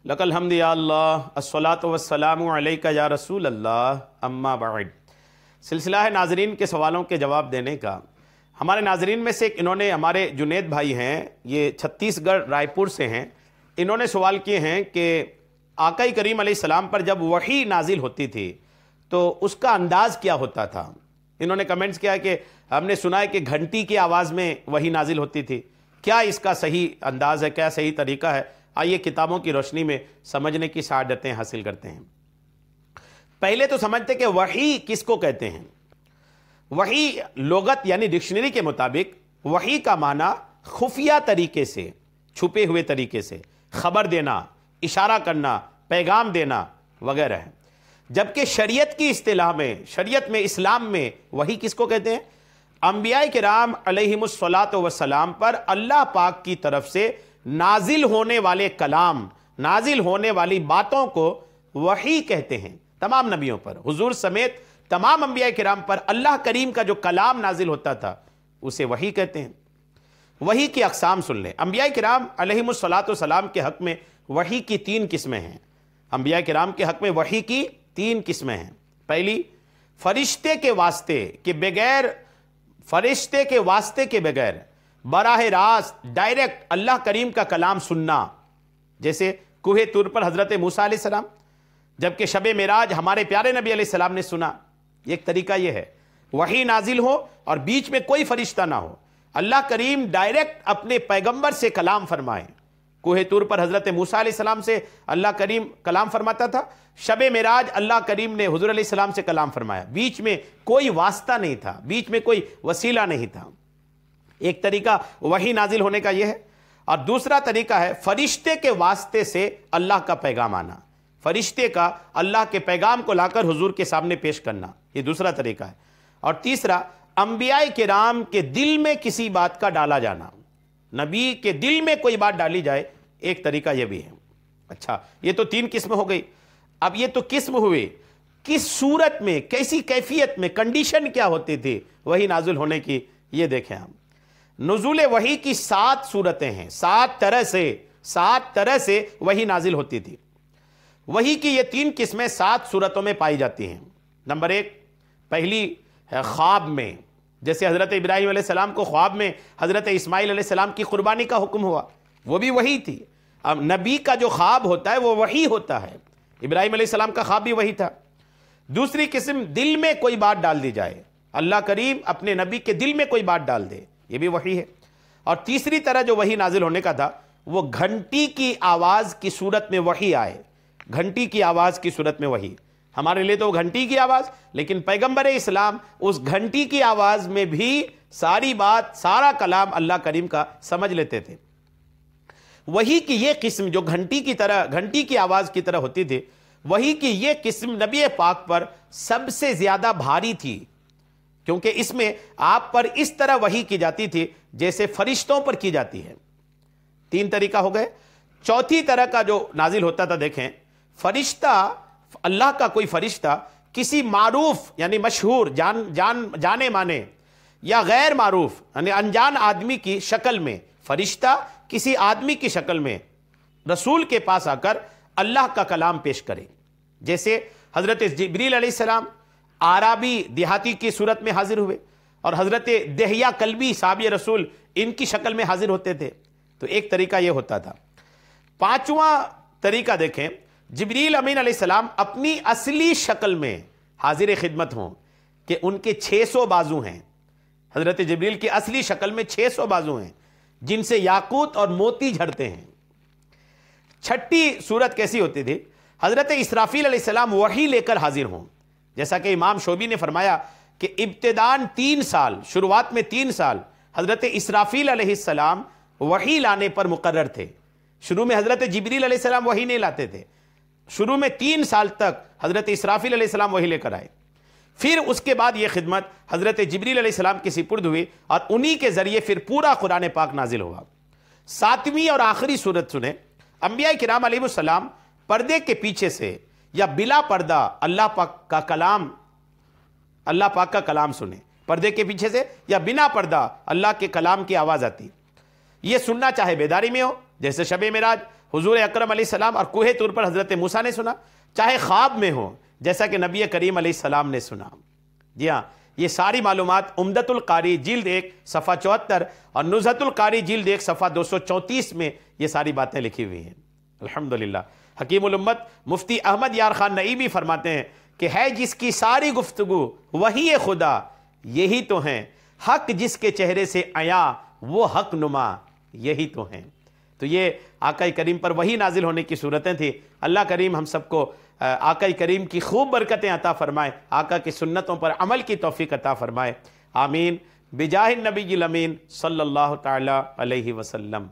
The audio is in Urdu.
لک الحمد یا اللہ الصلاۃ والسلام علیک یا رسول اللہ اما بعد۔ سلسلہ ہے ناظرین کے سوالوں کے جواب دینے کا۔ ہمارے ناظرین میں سے ایک انہوں نے، ہمارے جنید بھائی ہیں، یہ چھتیس گڑھ رائے پور سے ہیں، انہوں نے سوال کیے ہیں کہ آقا کریم علیہ السلام پر جب وحی نازل ہوتی تھی تو اس کا انداز کیا ہوتا تھا۔ انہوں نے کمنٹس کیا کہ ہم نے سنا ہے کہ گھنٹی کی آواز میں وحی نازل ہوتی تھی، کیا اس کا صحیح انداز ہے، کیا صحیح طریقہ ہے؟ آئیے کتابوں کی روشنی میں سمجھنے کی سعادتیں حاصل کرتے ہیں۔ پہلے تو سمجھتے کہ وحی کس کو کہتے ہیں۔ وحی لغت یعنی ڈکشنری کے مطابق وحی کا معنی خفیہ طریقے سے، چھپے ہوئے طریقے سے خبر دینا، اشارہ کرنا، پیغام دینا وغیرہ ہے۔ جبکہ شریعت کی اصطلاح میں، شریعت میں، اسلام میں وحی کس کو کہتے ہیں؟ انبیاء کرام علیہم الصلاۃ والسلام پر اللہ پاک کی طرف سے نازل ہونے والے کلام، نازل ہونے والی باتوں کو وحی کہتے ہیں۔ تمام نبیوں پر، حضور سمیت تمام انبیاء کرام پر اللہ کریم کا جو کلام نازل ہوتا تھا اسے وحی کہتے ہیں۔ وحی کی اقسام سن لیں۔ انبیاء کرام علیہم الصلاۃ والسلام کے حق میں وحی کی تین قسمیں ہیں۔ انبیاء کرام کے حق میں وحی کی تین قسمیں ہیں۔ پہلی، فرشتے کے واسطے کے بغیر، فرشتے کے واسطے کے بغیر براہ راست ڈائریکٹ اللہ کریم کا کلام سننا، جیسے کوہ طور پر حضرت موسیٰ علیہ السلام، جبکہ شب معراج ہمارے پیارے نبی علیہ السلام نے سنا۔ ایک طریقہ یہ ہے وحی نازل ہو اور بیچ میں کوئی فرشتہ نہ ہو، اللہ کریم ڈائریکٹ اپنے پیغمبر سے کلام فرمائے۔ کوہ طور پر حضرت موسیٰ علیہ السلام سے اللہ کریم کلام فرماتا تھا، شب معراج اللہ کریم نے حضور علیہ السلام سے کلام فرمایا، بیچ میں کوئی واسطہ نہیں تھا، بیچ میں کوئی وسیلہ نہیں تھا۔ ایک طریقہ وحی نازل ہونے کا یہ ہے، اور دوسرا طریقہ ہے فرشتے کے واسطے سے اللہ کا پیغام آنا، فرشتے کا اللہ کے پیغام کو لا کر حضور کے سامنے پیش کرنا، یہ دوسرا طریقہ ہے۔ اور تیسرا، انبیاء کرام کے دل میں کسی بات کا ڈالا جانا، نبی کے دل میں کوئی بات ڈالی جائے، ایک طریقہ یہ بھی ہے۔ اچھا، یہ تو تین قسم ہو گئی۔ اب یہ تو قسم ہوئے، کس صورت میں، کیسی کیفیت میں، کنڈیشن کیا ہوتی تھی وحی نازل ہونے کی، یہ دیکھیں ہم۔ نزول وحی کی 7 صورتیں ہیں، 7 طرح سے وحی نازل ہوتی تھی۔ وحی کی یہ 3 قسمیں 7 صورتوں میں پائی جاتی ہیں۔ نمبر 1، پہلی ہے خواب میں، جیسے حضرت ابراہیم علیہ السلام کو خواب میں حضرت اسماعیل علیہ السلام کی قربانی کا حکم ہوا، وہ بھی وحی تھی۔ اب نبی کا جو خواب ہوتا ہے وہ وحی ہوتا ہے، ابراہیم علیہ السلام کا خواب بھی وحی تھا۔ دوسری قسم، دل میں کوئی بات ڈال دی جائے، اللہ کریم اپنے نبی کے دل میں کوئی بات ڈال دے، یہ بھی وحی ہے۔ اور تیسری طرح جو وحی نازل ہونے کا تھا وہ گھنٹی کی آواز کی صورت میں وحی آئے، گھنٹی کی آواز کی صورت میں وحی۔ ہمارے لیے تو گھنٹی کی آواز، لیکن پیغمبر اسلام اس گھنٹی کی آواز میں بھی ساری بات، سارا کلام اللہ کریم کا سمجھ لیتے تھے۔ وحی کی یہ قسم جو گھنٹی کی طرح، گھنٹی کی آواز کی طرح ہوتی تھی، وحی کی یہ قسم نبی پاک پر سب سے زیادہ بھاری تھی، کیونکہ اس میں آپ پر اس طرح وحی کی جاتی تھی جیسے فرشتوں پر کی جاتی ہے۔ 3 طریقہ ہو گئے۔ چوتھی طرح کا جو نازل ہوتا تھا، دیکھیں، فرشتہ، اللہ کا کوئی فرشتہ کسی معروف یعنی مشہور، جانے مانے یا غیر معروف یعنی انجان آدمی کی شکل میں، فرشتہ کسی آدمی کی شکل میں رسول کے پاس آ کر اللہ کا کلام پیش کرے، جیسے حضرت جبریل علیہ السلام آرابی دیہاتی کی صورت میں حاضر ہوئے، اور حضرت دہیہ کلبی صحابی رسول ان کی شکل میں حاضر ہوتے تھے۔ تو ایک طریقہ یہ ہوتا تھا۔ 5واں طریقہ دیکھیں، جبریل امین علیہ السلام اپنی اصلی شکل میں حاضر خدمت ہوں، کہ ان کے 600 بازو ہیں، حضرت جبریل کی اصلی شکل میں 600 بازو ہیں جن سے یاقوت اور موتی جھڑتے ہیں۔ 6ٹھی صورت کیسی ہوتی تھی؟ حضرت اسرافیل علیہ السلام وحی لے کر حاضر ہوں، جیسا کہ امام شعبی نے فرمایا کہ ابتداً 3 سال، شروعات میں 3 سال حضرت اسرافیل علیہ السلام وحی لانے پر مقرر تھے۔ شروع میں حضرت جبریل علیہ السلام وحی نہیں لاتے تھے، شروع میں 3 سال تک حضرت اسرافیل علیہ السلام وحی لے کر آئے۔ پھر اس کے بعد یہ خدمت حضرت جبریل علیہ السلام کی سپرد ہوئی، اور انہی کے ذریعے پھر پورا قرآن پاک نازل ہوا۔ 7ویں اور آخری صورت سنیں، انبیاء کرام علیہ السلام پردے کے پیچھے سے یا بلا پردہ اللہ پاک کا کلام سنیں، پردے کے پیچھے سے یا بنا پردہ اللہ کے کلام کی آواز آتی۔ یہ سننا چاہے بیداری میں ہو، جیسے شب معراج حضور اکرم علیہ السلام اور کوہ طور پر حضرت موسیٰ نے سنا، چاہے خواب میں ہو جیسا کہ نبی کریم علیہ السلام نے سنا۔ جی ہاں، یہ ساری معلومات عمدۃ القاری جلد 1 صفحہ 74 اور نزہۃ القاری جلد 1 صفحہ 234 میں یہ ساری باتیں لکھی ہوئی ہیں۔ الحمدللہ۔ حکیم الامت مفتی احمد یار خان نعیمی فرماتے ہیں کہ ہے جس کی ساری گفتگو وہی خدا، یہی تو ہیں حق جس کے چہرے سے عیاں، وہ حق نما یہی تو ہیں۔ تو یہ آقا کریم پر وہی نازل ہونے کی صورتیں تھیں۔ اللہ کریم ہم سب کو آقا کریم کی خوب برکتیں عطا فرمائے، آقا کی سنتوں پر عمل کی توفیق عطا فرمائے، آمین بجاہ النبی الامین صلی اللہ تعالی علیہ وسلم۔